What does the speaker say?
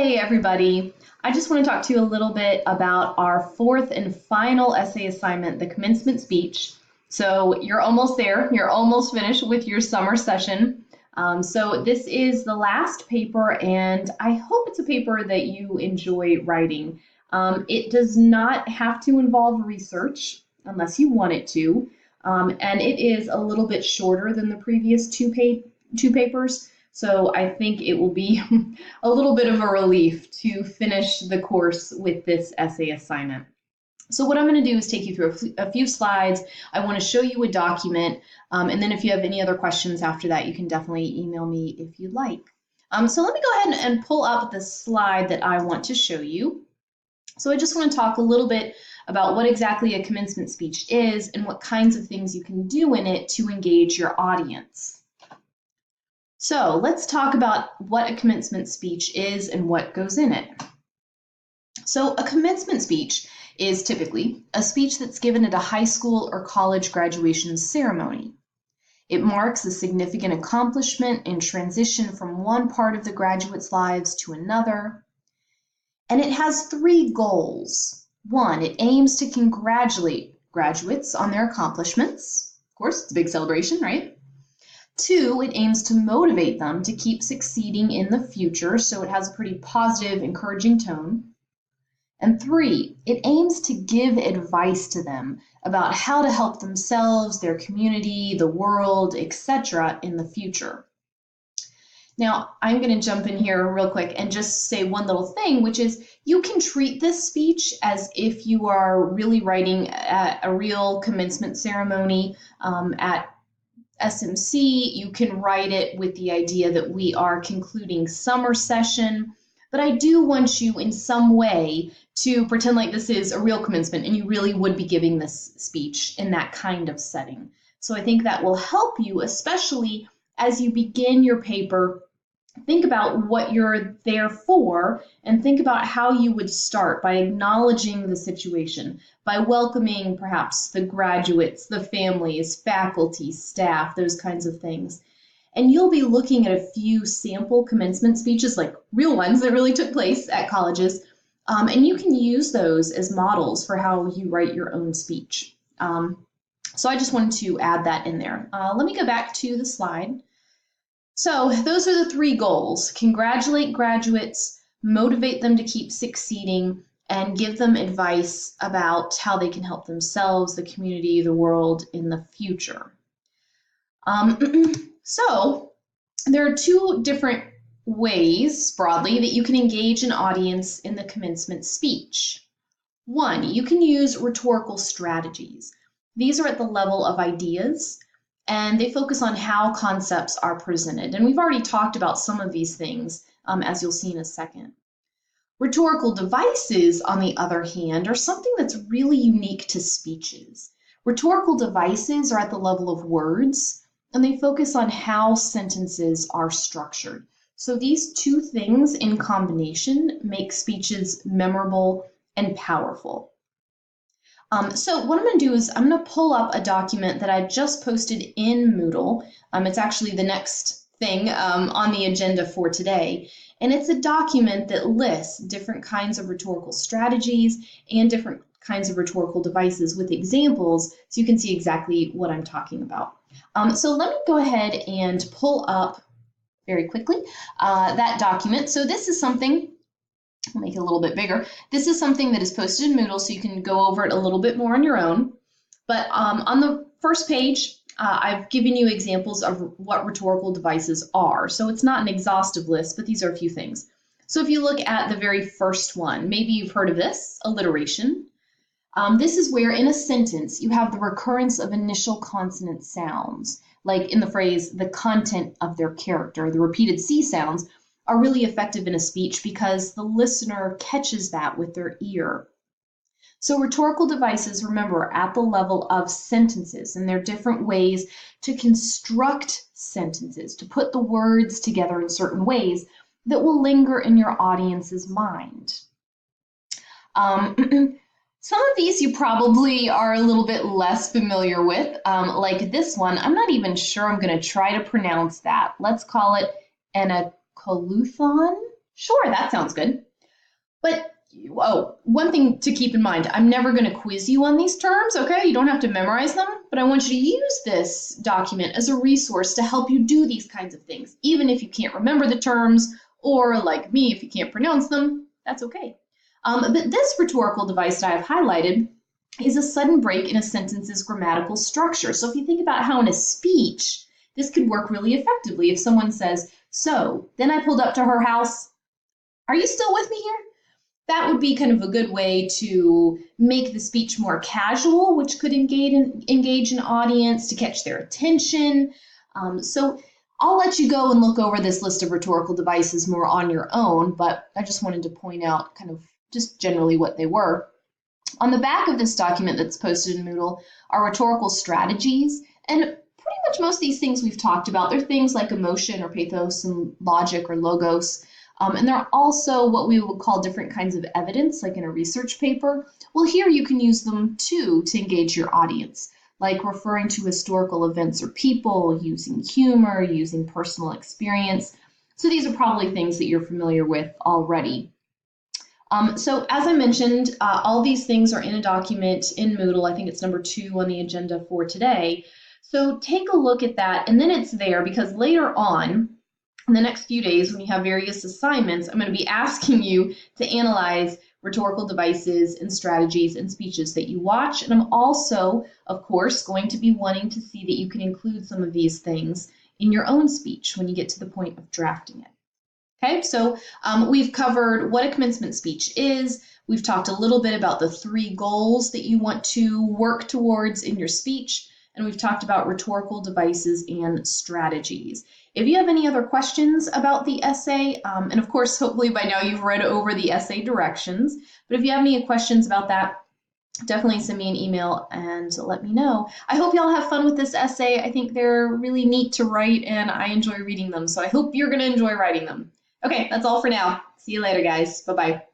Hey everybody. I just want to talk to you a little bit about our fourth and final essay assignment, the commencement speech. So you're almost there. You're almost finished with your summer session. So this is the last paper, and I hope it's a paper that you enjoy writing. It does not have to involve research unless you want it to, and it is a little bit shorter than the previous two papers. So I think it will be a little bit of a relief to finish the course with this essay assignment. So what I'm going to do is take you through a few slides. I want to show you a document, and then if you have any other questions after that, you can definitely email me if you'd like. So let me go ahead and pull up the slide that I want to show you. So I just want to talk a little bit about what exactly a commencement speech is and what kinds of things you can do in it to engage your audience. So let's talk about what a commencement speech is and what goes in it. So a commencement speech is typically a speech that's given at a high school or college graduation ceremony. It marks a significant accomplishment and transition from one part of the graduate's lives to another. And it has three goals. One, it aims to congratulate graduates on their accomplishments. Of course, it's a big celebration, right? Two, it aims to motivate them to keep succeeding in the future, so it has a pretty positive, encouraging tone. And three, it aims to give advice to them about how to help themselves, their community, the world, etc. in the future. Now, I'm going to jump in here real quick and just say one little thing, which is you can treat this speech as if you are really writing at a real commencement ceremony at SMC. You can write it with the idea that we are concluding summer session, but I do want you in some way to pretend like this is a real commencement and you really would be giving this speech in that kind of setting. So I think that will help you, especially as you begin your paper. Think about what you're there for and think about how you would start by acknowledging the situation, by welcoming perhaps the graduates, the families, faculty, staff, those kinds of things. And you'll be looking at a few sample commencement speeches, like real ones that really took place at colleges, and you can use those as models for how you write your own speech. So I just wanted to add that in there. Let me go back to the slide. So those are the three goals: congratulate graduates, motivate them to keep succeeding, and give them advice about how they can help themselves, the community, the world in the future. So there are two different ways, broadly, that you can engage an audience in the commencement speech. One, you can use rhetorical strategies. These are at the level of ideas, and they focus on how concepts are presented. And we've already talked about some of these things, as you'll see in a second. Rhetorical devices, on the other hand, are something that's really unique to speeches. Rhetorical devices are at the level of words, and they focus on how sentences are structured. So these two things in combination make speeches memorable and powerful. So what I'm going to do is I'm going to pull up a document that I just posted in Moodle. It's actually the next thing on the agenda for today. And it's a document that lists different kinds of rhetorical strategies and different kinds of rhetorical devices with examples, so you can see exactly what I'm talking about. So let me go ahead and pull up very quickly that document. So this is something, I'll make it a little bit bigger. This is something that is posted in Moodle, so you can go over it a little bit more on your own. But on the first page, I've given you examples of what rhetorical devices are. So it's not an exhaustive list, but these are a few things. So if you look at the very first one, maybe you've heard of this, alliteration. This is where in a sentence you have the recurrence of initial consonant sounds, like in the phrase, the content of their character. The repeated C sounds are really effective in a speech because the listener catches that with their ear. So rhetorical devices, remember, are at the level of sentences, and there are different ways to construct sentences, to put the words together in certain ways that will linger in your audience's mind. Some of these you probably are a little bit less familiar with, like this one. I'm not even sure I'm going to try to pronounce that. Let's call it an acoluthon. Sure, that sounds good. But oh, one thing to keep in mind, I'm never going to quiz you on these terms, okay? You don't have to memorize them, but I want you to use this document as a resource to help you do these kinds of things. Even if you can't remember the terms, or like me, if you can't pronounce them, that's okay. But this rhetorical device that I have highlighted is a sudden break in a sentence's grammatical structure. So if you think about how in a speech, this could work really effectively. If someone says, so, then I pulled up to her house. Are you still with me here? That would be kind of a good way to make the speech more casual, which could engage an audience to catch their attention. So I'll let you go and look over this list of rhetorical devices more on your own, but I just wanted to point out kind of just generally what they were. On the back of this document that's posted in Moodle are rhetorical strategies, and pretty much most of these things we've talked about. They're things like emotion or pathos and logic or logos. And there are also what we would call different kinds of evidence, like in a research paper. Well, here you can use them too to engage your audience, like referring to historical events or people, using humor, using personal experience. So these are probably things that you're familiar with already. So as I mentioned, all these things are in a document in Moodle. I think it's number 2 on the agenda for today. So take a look at that, and then it's there because later on, in the next few days, when you have various assignments, I'm going to be asking you to analyze rhetorical devices and strategies and speeches that you watch. And I'm also, of course, going to be wanting to see that you can include some of these things in your own speech when you get to the point of drafting it. Okay, so we've covered what a commencement speech is. We've talked a little bit about the 3 goals that you want to work towards in your speech, and we've talked about rhetorical devices and strategies. If you have any other questions about the essay, and of course, hopefully by now you've read over the essay directions, but if you have any questions about that, definitely send me an email and let me know. I hope y'all have fun with this essay. I think they're really neat to write, and I enjoy reading them, so I hope you're going to enjoy writing them. Okay, that's all for now. See you later, guys. Bye-bye.